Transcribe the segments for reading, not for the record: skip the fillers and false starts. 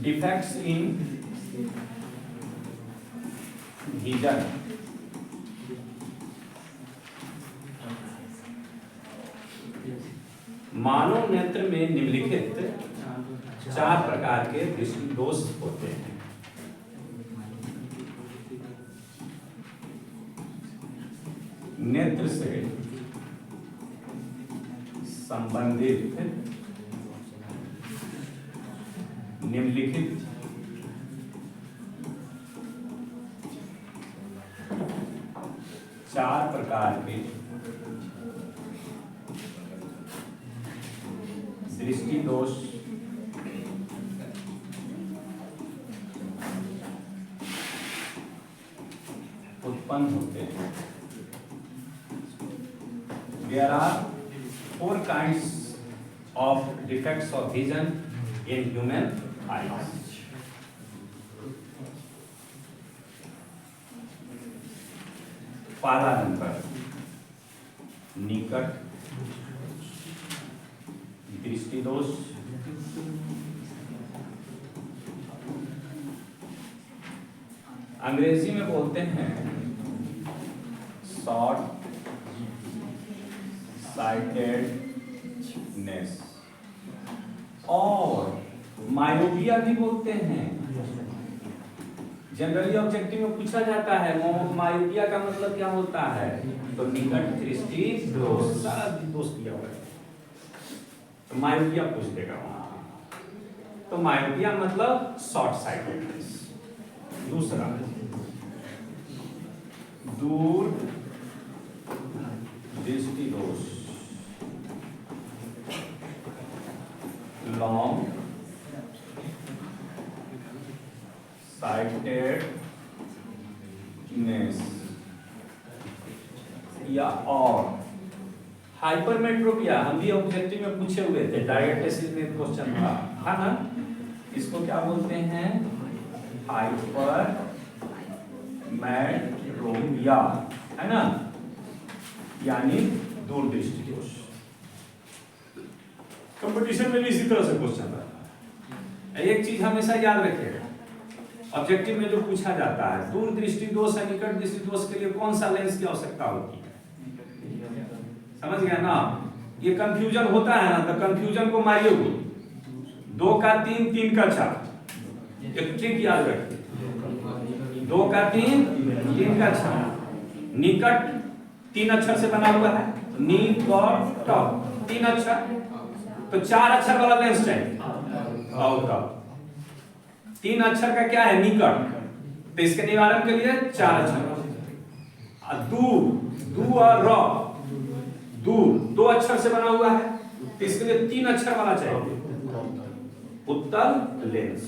Defects in vision. मानव नेत्र में निम्नलिखित 4 प्रकार के दृष्टि दोष होते हैं। नेत्र से संबंधित निम्नलिखित 4 प्रकार के दृष्टि दोष उत्पन्न होते हैं। There are 4 kinds of defects of vision in human eyes. पहला नंबर निकट दृष्टि दोष, अंग्रेजी में बोलते हैं शॉर्ट साइटेडनेस, और मायोपिया भी बोलते हैं। जनरली ऑब्जेक्टिव में पूछा जाता है मायोपिया का मतलब क्या होता है, तो निकट दृष्टि दोष, सारा दोष दिया हुआ है, तो मायोपिया पूछ देगा वहां। तो मायोपिया मतलब शॉर्ट साइटेडनेस। दूसरा दूर दृष्टि दोष, लॉन्ग साइटेडनेस, या और हाइपरमेट्रोपिया, हम भी ऑब्जेक्टिव में पूछे हुए थे, डायरेक्ट एसिड में क्वेश्चन था, है ना। इसको क्या बोलते हैं, हाइपरमेट्रोपिया, है ना, यानी दूरदृष्टि दोष। कंपटीशन में भी इसी तरह से क्वेश्चन आता है। एक चीज हमेशा याद रखिएगा, ऑब्जेक्टिव में जो पूछा जाता है, दूरदृष्टि दोष या निकट दृष्टि दोष के लिए कौन सा लेंस की आवश्यकता होती है, समझ गया ना। ये कंफ्यूजन होता है ना, तो कंफ्यूजन को मारिए को 2 का 3, 3 का 4, एक ट्रिक याद रखिए, 2 का 3, 3 का 4। निकट 3 अक्षर से बना हुआ है, नी और टॉप 3 अक्षर, तो 4 अक्षर वाला लेंस चाहिए। और 3 अक्षर का क्या है, निकट, तो इसके निवारण के लिए 4 अक्षर। दूर, दू और र, दूर 2 अक्षर से बना हुआ है, तो इसके लिए 3 अक्षर वाला चाहिए, उत्तल लेंस,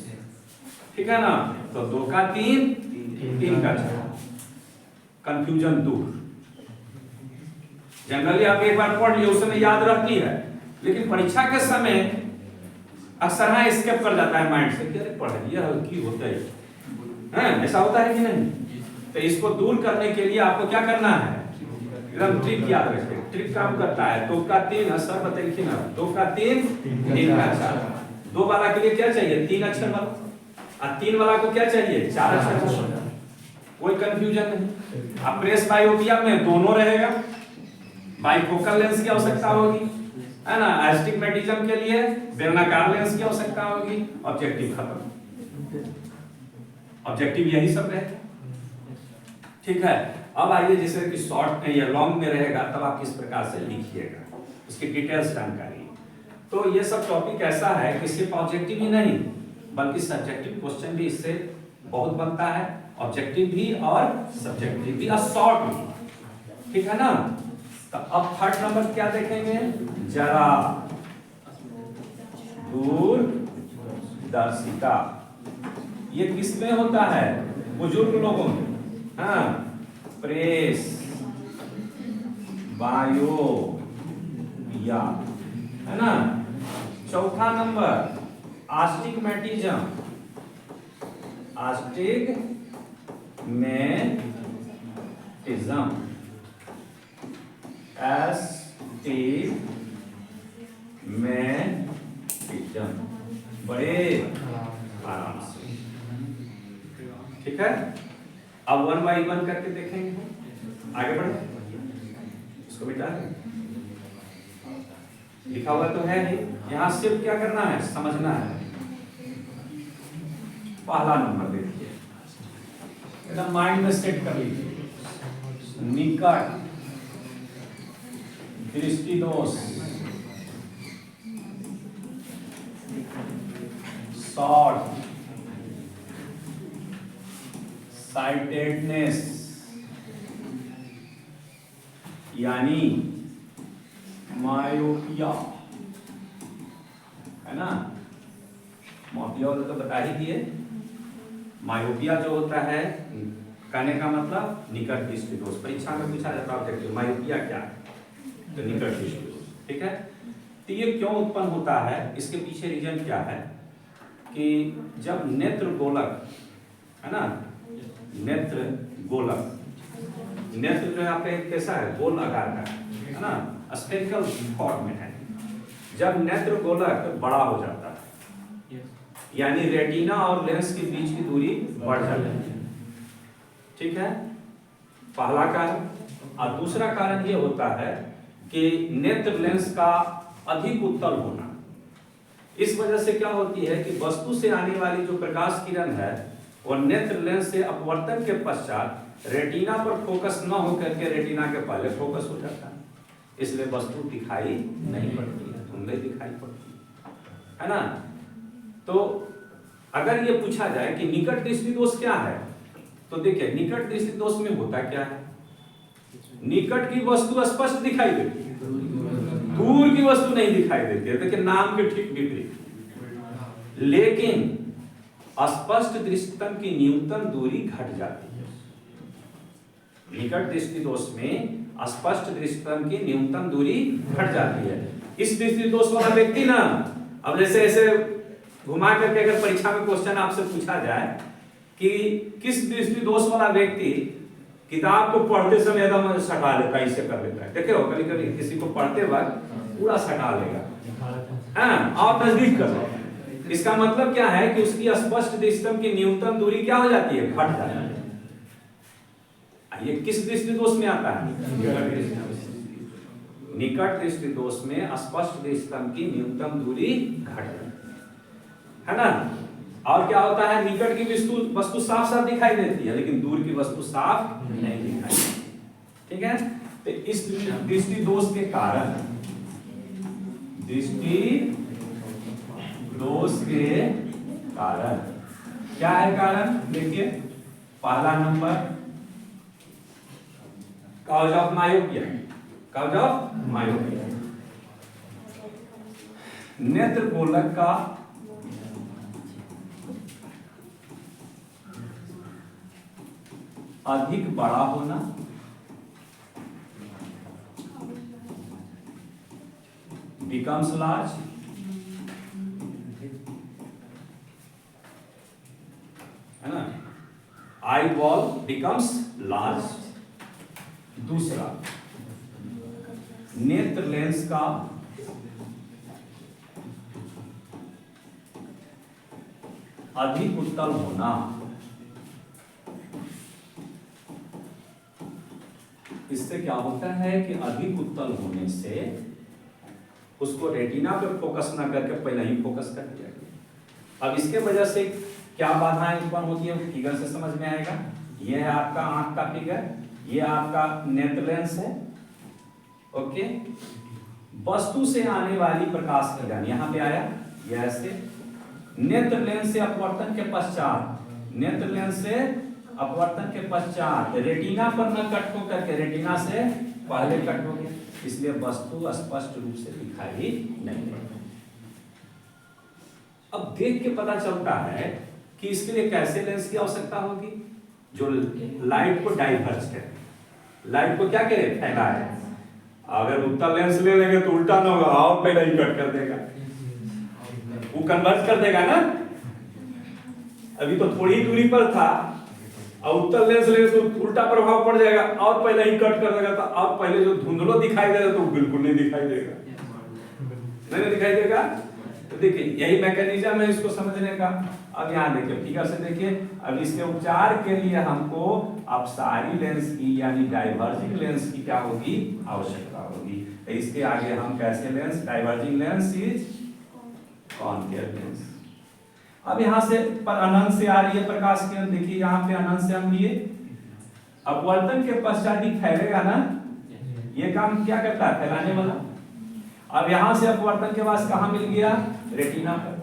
ठीक है ना। तो 2 का 3, 3 का 4, कंफ्यूजन दूर। जनरली आप एक बार पढ़ लिए, उस समय याद रहती है, लेकिन परीक्षा के समय अक्सर हाँ स्केप कर जाता है माइंड से कि अरे पढ़ लिया की होता है, ऐसा होता है कि नहीं। तो इसको दूर करने के लिए आपको क्या करना है, एकदम ट्रिक याद रखिए। ट्रिक काम करता है, 2 का 3 असर बताइए ना, 2 का 3, 3 का 4। 2 वाला के लिए क्या चाहिए, 3 अक्षर वाला, और 3 वाला को क्या चाहिए, 4 अक्षर। कोई कंफ्यूजन नहीं। अब प्रेस बायोपिया में दोनों रहेगा, बाइफोकल लेंस की आवश्यकता होगी, है ना। एस्टिग्मेटिज्म के लिए बेलनाकार लेंस की आवश्यकता होगी, ऑब्जेक्टिव खत्म। ऑब्जेक्टिव यही सब है, ठीक है। अब आइए, जैसे कि शॉर्ट में या लॉन्ग में रहेगा, तब आप किस प्रकार से लिखिएगा, उसकी डिटेल्स जानकारी। तो ये सब टॉपिक ऐसा है कि सिर्फ ऑब्जेक्टिव ही नहीं, बल्कि सब्जेक्टिव क्वेश्चन भी इससे बहुत बनता है, ऑब्जेक्टिव भी और सब्जेक्टिव भी और शॉर्ट भी, ठीक है ना। तो अब थर्ड नंबर क्या देखेंगे, जरा दूरदर्शिता। ये किसमें होता है, बुजुर्ग लोगों में, हाँ, प्रेस बायोपिया, है ना। चौथा नंबर आस्टिग्मेटिज्म, एस्टिग्मेटिज्म, बड़े आराम अब 1 by 1 करके देखेंगे हम। आगे बढ़े, इसको मिटा दें। लिखा हुआ तो है ही, यहाँ सिर्फ क्या करना है, समझना है। पहला नंबर देखिए, एकदम माइंड में सेट कर लीजिए। निकट दृष्टि दोष, शॉर्ट साइटेडनेस, यानी मायोपिया, है ना। मायोपिया तो बता ही दिए। मायोपिया जो होता है, कहने का मतलब निकट दृष्टि दोष। परीक्षा में पूछा जाता है मायोपिया क्या है, तो निकट दृष्टि दोष, ठीक है। तो ये क्यों उत्पन्न होता है, इसके पीछे रीजन क्या है कि जब नेत्र गोलक, है ना, नेत्र गोलक, नेत्र जो यहाँ पे कैसा है, गोल आकार का है ना, स्फेरिकल फॉर्म में है। जब नेत्र गोलक बड़ा हो जाता है, यानी रेटिना और लेंस के बीच की दूरी बढ़ जाती है, ठीक है, पहला कारण। और दूसरा कारण ये होता है कि नेत्र लेंस का अधिक उत्तल होना। इस वजह से क्या होती है कि वस्तु से आने वाली जो प्रकाश किरण है और नेत्र लेंस से अपवर्तन के पश्चात रेटिना पर फोकस न होकर के रेटिना के पहले फोकस हो जाता है, इसलिए वस्तु दिखाई नहीं पड़ती है, धुंधली दिखाई पड़ती है ना। तो अगर ये पूछा जाए कि निकट दृष्टि दोष क्या है, तो देखिए निकट दृष्टि दोष में होता क्या है, निकट की वस्तु स्पष्ट दिखाई देती है, दूर की वस्तु नहीं दिखाई देती है। देखिए नाम के ठीक विपरीत। लेकिन स्पष्ट दृष्टितम की न्यूनतम दूरी घट जाती है। निकट दृष्टि दोष में स्पष्ट दृष्टितम की न्यूनतम दूरी घट जाती है। इस दृष्टि दोष वाला व्यक्ति ना, अब जैसे ऐसे घुमा करके अगर परीक्षा में क्वेश्चन आपसे पूछा जाए कि किस दृष्टि दोष वाला व्यक्ति किताब को पढ़ते समय एकदम सटा लेता है, इसे कर लेता है, देखे हो कभी कभी किसी को पढ़ते वक्त पूरा सटा लेगा, हाँ, और नजदीक कर लो। इसका मतलब क्या है कि उसकी स्पष्ट दृष्टितम की न्यूनतम दूरी क्या हो जाती है, घट जाती है। ये किस दृष्टि दोष में आता है, निकट दृष्टि दोष में स्पष्ट दृष्टितम की न्यूनतम दूरी घट जाती है ना। और क्या होता है, निकट की वस्तु साफ साफ दिखाई देती है, लेकिन दूर की वस्तु साफ नहीं दिखाई देती, ठीक है। तो इस दृष्टि दोष के कारण, दृष्टि दोष के कारण क्या है कारण, देखिए पहला number cause of myopia, cause of myopia, नेत्र गोलक का अधिक बड़ा होना, becomes large, है ना, आई बॉल becomes large। दूसरा, नेत्र लेंस का अधिक उत्तल होना, इससे क्या होता है कि अधिक उत्तल होने से उसको रेटिना पर फोकस ना करके पहले ही फोकस कर दिया गया। अब इसके वजह से क्या बाधाएं उत्पन्न होती है, फिगर से समझ में आएगा। ये है आपका आंख का फिगर, ये आपका नेत्र लेंस है, ओके। वस्तु से आने वाली प्रकाश किरण यहाँ पे आया, ये ऐसे नेत्र लेंस से अपवर्तन के पश्चात, नेत्र लेंस से अपवर्तन के पश्चात रेटिना पर न कट हो करके रेटिना से पहले कट हो गया, इसलिए वस्तु स्पष्ट रूप से दिखाई नहीं देती। अब देख के पता चलता है कि इसके लिए कैसे लेंस की आवश्यकता होगी, जो लाइट को डाइवर्ज करे, लाइट को क्या करे, फैलाए। अगर उत्तल लेंस ले लेंगे तो उल्टा ना होगा, और पहले ही कट कर देगा, वो कन्वर्ज कर देगा ना। अभी तो थोड़ी दूरी पर था, और उत्तल लेंस लेंगे तो उल्टा प्रभाव पड़ जाएगा, और पहले ही कट कर देगा, तो अब पहले जो धुंधलो दिखाई देगा तो बिल्कुल नहीं दिखाई देगा, नहीं दिखाई देगा। तो देखिए यही मैकेनिज्म है इसको समझने का। अब यहाँ देखिए फिगर से देखिए, अब इसके उपचार के लिए हमको अपसारी लेंस की यानी डाइवर्जिंग लेंस की क्या होगी, आवश्यकता होगी। तो इसके आगे हम कैसे lens, diverging lens is concave lens. अब यहाँ से पर अनंत से आ रही है प्रकाश किरण, देखिए यहाँ पे अनंत से हम लिए, अपवर्तन के पश्चात ही फैलेगा ना, ये काम क्या करता है, फैलाने वाला। अब यहां से अपवर्तन के बाद कहां मिल गया, रेटिना पर।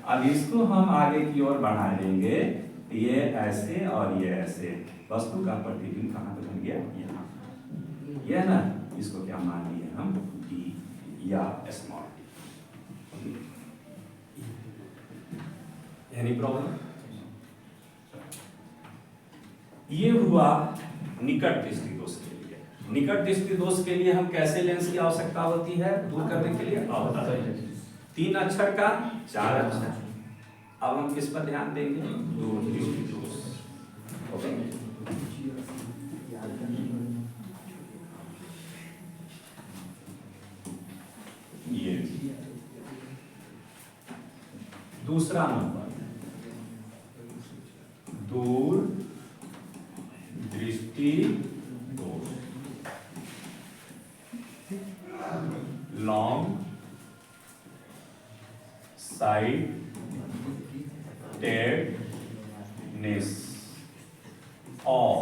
अब इसको हम आगे की ओर बढ़ा देंगे, ये ऐसे और ये ऐसे, वस्तु का प्रतिबिंब कहां पे बन गया, यहाँ। ये ना, इसको क्या मान लिए हम, डी या स्मॉल डी। Any problem? ये हुआ निकट दृष्टि दोष के लिए। निकट दृष्टि दोष के लिए हम कैसे लेंस की आवश्यकता होती है दूर करने के लिए, अवतल। 3 अक्षर का 4 अक्षर। अब हम किस पर ध्यान देंगे, दूर दृष्टि दोष। ये दूसरा नंबर, दूर दृष्टि दोष, लॉन्ग साइटेडनेस और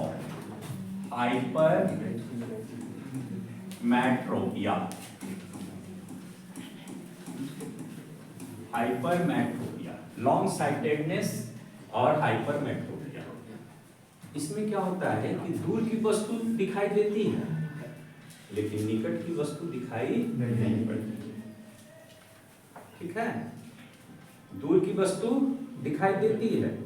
हाइपरमेट्रोपिया। हाइपरमेट्रोपिया, लॉन्ग साइटेडनेस और हाइपरमेट्रोपिया। इसमें क्या होता है कि दूर की वस्तु दिखाई देती है लेकिन निकट की वस्तु दिखाई नहीं पड़ती। ठीक है, दूर की वस्तु दिखाई देती है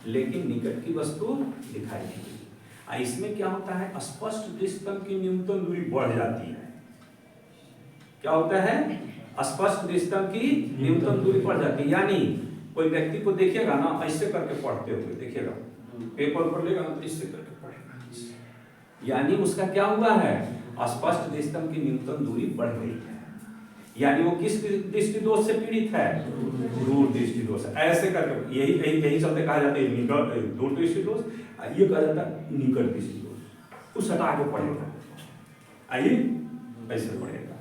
लेकिन निकट की वस्तु दिखाई नहीं देती। इसमें क्या होता है, स्पष्ट दृष्टितम की न्यूनतम दूरी बढ़ जाती है। क्या होता है, स्पष्ट दृष्टितम की न्यूनतम दूरी बढ़ जाती है। यानी कोई व्यक्ति को देखिएगा ना, ऐसे करके पढ़ते हुए देखिएगा, पेपर पर लेगा ना तो इससे करके पढ़ेगा, यानी उसका क्या हुआ है, स्पष्ट दृष्टितम की न्यूनतम दूरी बढ़ गई है। यानी वो किस दृष्टि दोष से पीड़ित है, दूर दृष्टि दोष। ऐसे करके यही शब्द कहा जाता है निकट, दूर दृष्टि दोष, ये कहा जाता है निकट दृष्टि दोष। उस हटा के पढ़ेगा, आइए ऐसे पढ़ेगा।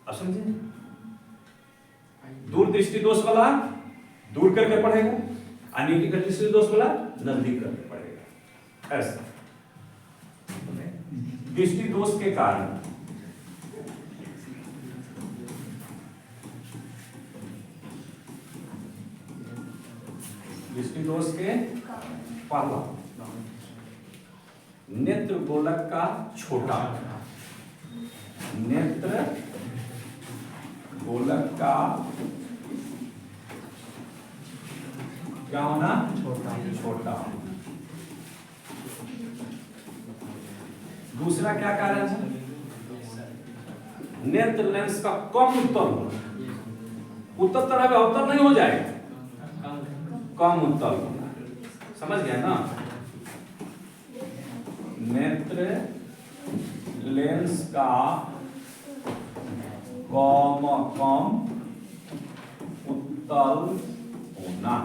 अब समझे, दूर दृष्टि दोष वाला दूर करके पढ़ेगा, निकट दृष्टि दोष वाला नजदीक करके पढ़ेगा। ऐसा दृष्टि दोष के कारण दृष्टि दोष के पहला, नेत्र गोलक का छोटा, नेत्र गोलक का क्या होना, छोटा। दूसरा क्या कारण है, नेत्र लेंस का कम उत्तल होना। उत्तल तरह में अवतल नहीं हो जाएगा, कम उत्तल होना। समझ गया ना, नेत्र लेंस का कम उत्तल होना।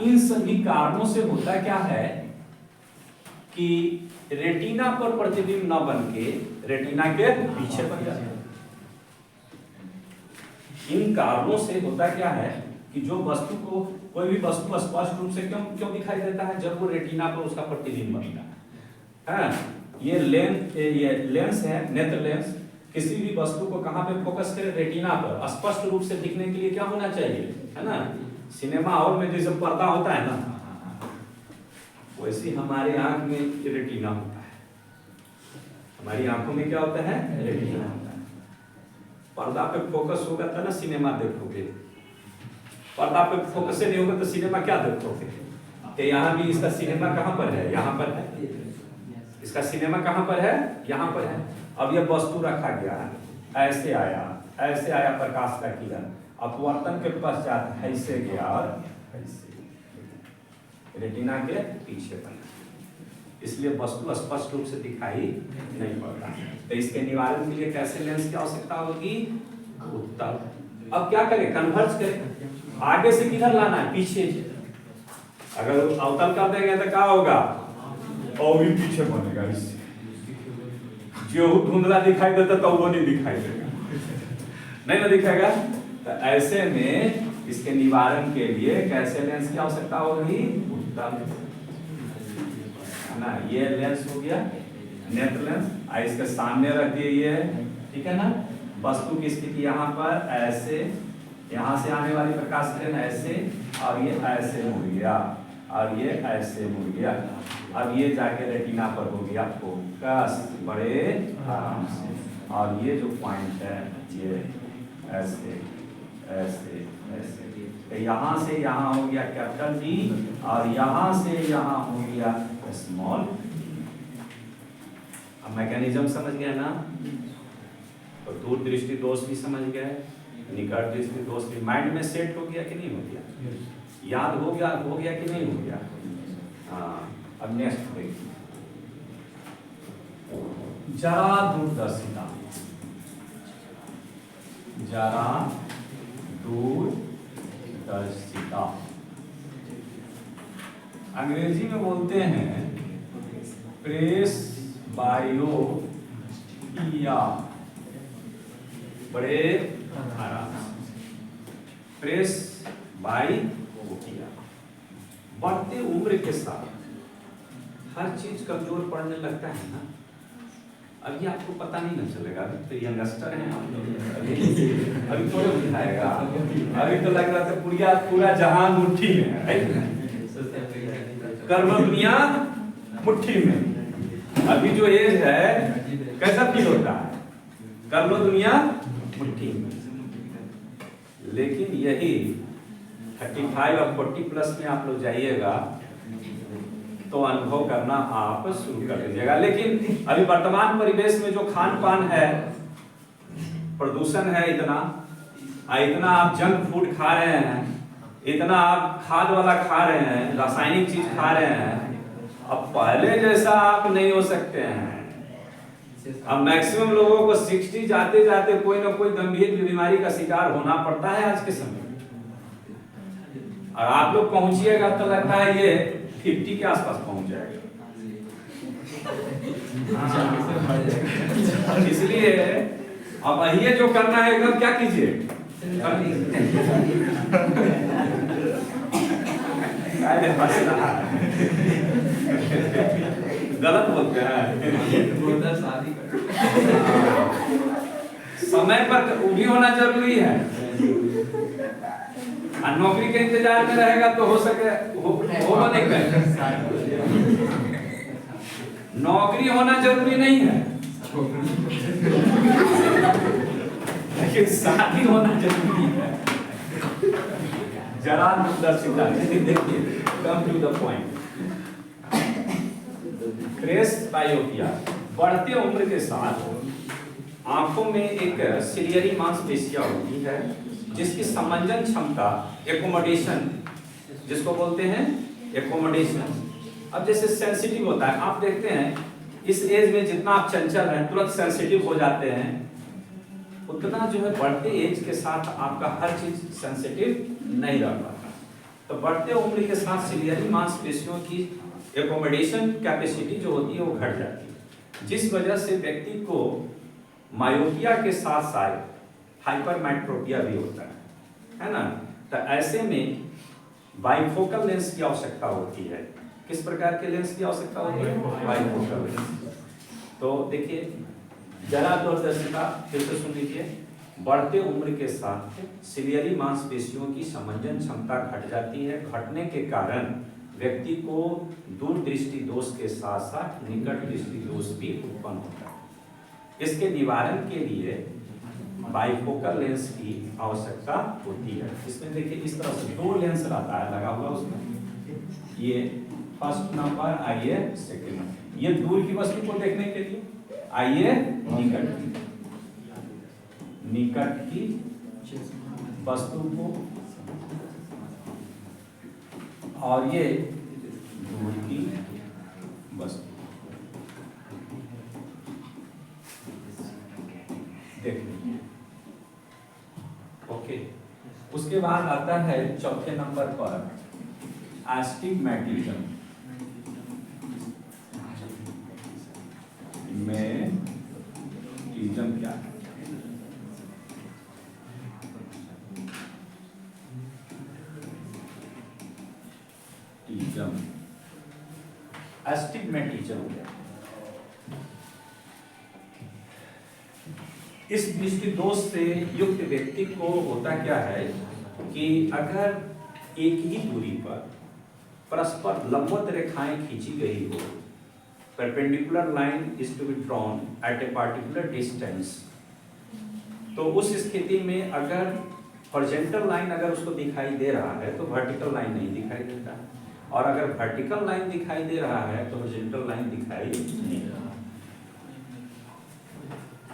इन सभी कारणों से होता क्या है कि रेटिना पर प्रतिबिंब न बन के रेटिना के पीछे बन जाता है। इन कारणों से होता क्या है कि जो वस्तु को, कोई भी वस्तु स्पष्ट रूप से क्यों दिखाई देता है, जब वो रेटिना पर उसका प्रतिबिंब बनता है। ये लेंस है, नेत्र लेंस, किसी भी वस्तु को कहां पे फोकस करे, रेटिना पर। स्पष्ट रूप से दिखने के लिए क्या होना चाहिए, है ना, सिनेमा हॉल में जैसे पर्दा होता है ना, वैसे हमारे आंख में रेटिना होता है। हमारी आंखों में क्या होता है, रेटिना होता है। पर्दा पे फोकस होगा तो ना सिनेमा देखोगे, पर्दा पे फोकस नहीं होगा तो सिनेमा क्या देखोगे। तो यहाँ भी इसका सिनेमा कहाँ पर है, यहाँ पर है। इसका सिनेमा कहाँ पर है, यहाँ पर है। अब यह वस्तु रखा गया है, ऐसे आया प्रकाश का किरण, अपवर्तन के पश्चात ऐसे गया और ऐसे रेटिना के पीछे बना, इसलिए वस्तु स्पष्ट रूप से दिखाई नहीं पड़ता। तो इसके निवारण के लिए कैसे लेंस की आवश्यकता होगी, उत्तल अब क्या करें, कन्वर्ज करें। आगे से किधर लाना है, पीछे। अगर अवतल कर देंगे तो क्या होगा, और भी पीछे बनेगा। इससे जो धुंधला दिखाई देता तो वो नहीं दिखाई देगा, नहीं ना दिखाएगा। तो ऐसे में इसके निवारण के लिए कैसे लेंस की आवश्यकता होगी, उत्तल ना। ये लेंस हो गया नेत्र लेंस, इसके सामने रख दिए ये, ठीक है ना। वस्तु की स्थिति यहाँ पर ऐसे, यहाँ से आने वाली प्रकाश किरण ऐसे, और ये ऐसे मुड़ गया, और ये ऐसे मुड़ गया। अब ये जाके रेटिना पर हो गया फोकस बड़े आराम से, और ये जो पॉइंट है ये ऐसे ऐसे ऐसे, तो यहाँ से यहाँ हो गया कैपिटल डी, और यहाँ से यहाँ हो गया स्मॉल। अब मैकेनिज्म समझ गया ना, तो दूर दृष्टि दोष भी समझ गए, निकट दृष्टि दोष भी माइंड में सेट हो गया कि नहीं हो गया, याद हो गया कि नहीं हो गया। हाँ, अब नेक्स्ट देखिए, जरा दूरदर्शिता। जरा दूरदर्शिता अंग्रेजी में बोलते हैं प्रेसबायोपिया, बड़े आराम से प्रेसबायोपिया। बढ़ते उम्र के साथ हर चीज कमजोर पड़ने लगता है ना। अभी आपको पता नहीं ना चलेगा, अभी तो यंगस्टर हैं आप लोग, अभी थोड़े बुझाएगा, अभी तो लग रहा था पूरा जहां मुट्ठी में है, कर्म दुनिया मुट्ठी में। अभी जो एज है कैसा फील होता है, कर्म दुनिया मुट्ठी में। लेकिन यही 35 और 40 प्लस में आप लोग जाइएगा तो अनुभव करना आप शुरू कर दीजिएगा। लेकिन अभी वर्तमान परिवेश में जो खान पान है, प्रदूषण है इतना आप जंक फूड खा रहे हैं, इतना आप खाद वाला खा रहे हैं, रासायनिक चीज खा रहे हैं, अब पहले जैसा आप नहीं हो सकते हैं। अब मैक्सिमम लोगों को 60 जाते जाते कोई ना कोई गंभीर बीमारी का शिकार होना पड़ता है आज के समय। और आप लोग पहुंचिएगा तो लगता है ये 50 के आसपास पहुंच जाएगा। इसलिए अब ये जो करना है एकदम क्या कीजिए, गलत बोलते हैं। समय पर वो भी होना जरूरी है। नौकरी के इंतजार में रहेगा तो हो सके होगा नहीं करेगा। नौकरी होना जरूरी नहीं है, लेकिन शादी होना जरूरी है। जरा दूरदर्शिता, देखिए come to the point. Presbyopia, बढ़ते उम्र के साथ आंखों में एक सिलियरी मांसपेशियां होती है जिसकी समंजन क्षमता, एकोमोडेशन जिसको बोलते हैं एकोमोडेशन। अब जैसे सेंसिटिव होता है, आप देखते हैं इस एज में जितना आप चंचल हैं, तुरंत सेंसिटिव हो जाते हैं, उतना जो है बढ़ते एज के साथ आपका हर चीज सेंसिटिव नहीं रह पाता। तो बढ़ते उम्र के साथ सिलियरी मांसपेशियों की एकोमोडेशन कैपेसिटी जो होती है वो घट जाती है, जिस वजह से व्यक्ति को मायोपिया के साथ साथ हाइपरमेट्रोपिया भी होता है ना। तो ऐसे में बाइफोकल लेंस की आवश्यकता होती है। किस प्रकार के लेंस की आवश्यकता होती है, बाइफोकल लेंस। तो देखिए जरा दूरदर्शिता फिर से सुन लीजिए। बढ़ते उम्र के साथ सिलियरी मांसपेशियों की समंजन क्षमता घट जाती है। घटने के कारण व्यक्ति को दूर दृष्टि दोष के साथ साथ निकट दृष्टि दोष भी उत्पन्न होता है। इसके निवारण के लिए बाइफोकल लेंस की आवश्यकता होती है। इसमें देखिए इस तरह से 2 लेंस रहता है लगा हुआ उसमें, ये फर्स्ट नंबर, आइए सेकंड नंबर, ये दूर की वस्तु को देखने के लिए, आइए निकट की वस्तु को, और ये दूर की वस्तु देखिए। ओके, उसके बाद आता है चौथे नंबर पर एस्टिग्मेटिज्म में टीजम क्या है? टीजम, एस्टिग्मेटिज्म क्या है? इस दृष्टि दोष से युक्त व्यक्ति को होता क्या है कि अगर एक ही दूरी पर परस्पर लंबवत रेखाएं खींची गई हो, perpendicular line is to be drawn at a particular distance, तो उस स्थिति में अगर हॉरिजॉन्टल लाइन अगर उसको दिखाई दे रहा है तो वर्टिकल लाइन नहीं दिखाई देता, और अगर वर्टिकल लाइन दिखाई दे रहा है तो हॉरिजॉन्टल लाइन दिखाई नहीं दे रहा।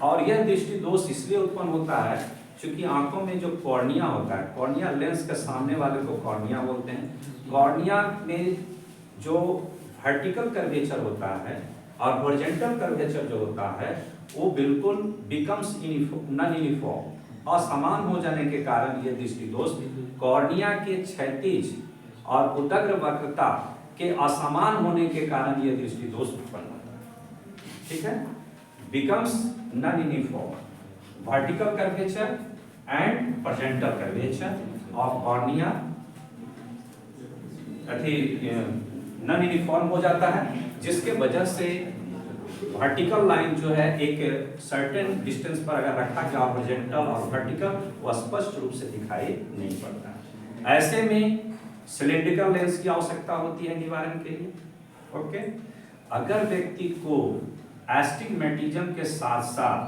और यह दृष्टि दोष इसलिए उत्पन्न होता है क्योंकि आंखों में जो कॉर्निया होता है, कॉर्निया लेंस के सामने वाले को कॉर्निया बोलते हैं, कॉर्निया में जो वर्टिकल कर्वेचर होता है और हॉरिजॉन्टल कर्वेचर जो होता है वो बिल्कुल बिकम्स नॉन यूनिफॉर्म, असमान हो जाने के कारण यह दृष्टि दोष कॉर्निया के क्षैतिज और उदग्र वक्रता के असमान होने के कारण यह दृष्टि दोष उत्पन्न होता है। ठीक है, becomes non-uniform, vertical curvature and horizontal curvature of cornea non-uniform हो जाता है, जिसके वजह से वर्टिकल लाइन जो है एक सर्टेन डिस्टेंस पर अगर रखा गया हॉरिजॉन्टल और वर्टिकल, वो स्पष्ट रूप से दिखाई नहीं पड़ता। ऐसे में सिलिंड्रिकल लेंस की आवश्यकता होती है निवारण के लिए। ओके, अगर व्यक्ति को एस्टिग्मेटिज्म के साथ साथ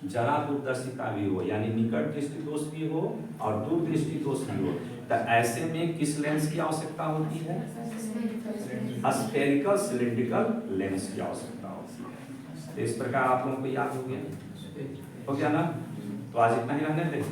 जरा दूरदर्शिता भी हो, यानी निकट दृष्टि दोष भी हो और दूर दृष्टि दोष भी हो, तो ऐसे में किस लेंस की आवश्यकता होती है? स्फेरिकल सिलिंड्रिकल लेंस की आवश्यकता होती है। तो इस प्रकार आप लोगों को याद हो गया ना? तो आज इतना ही रहने दें।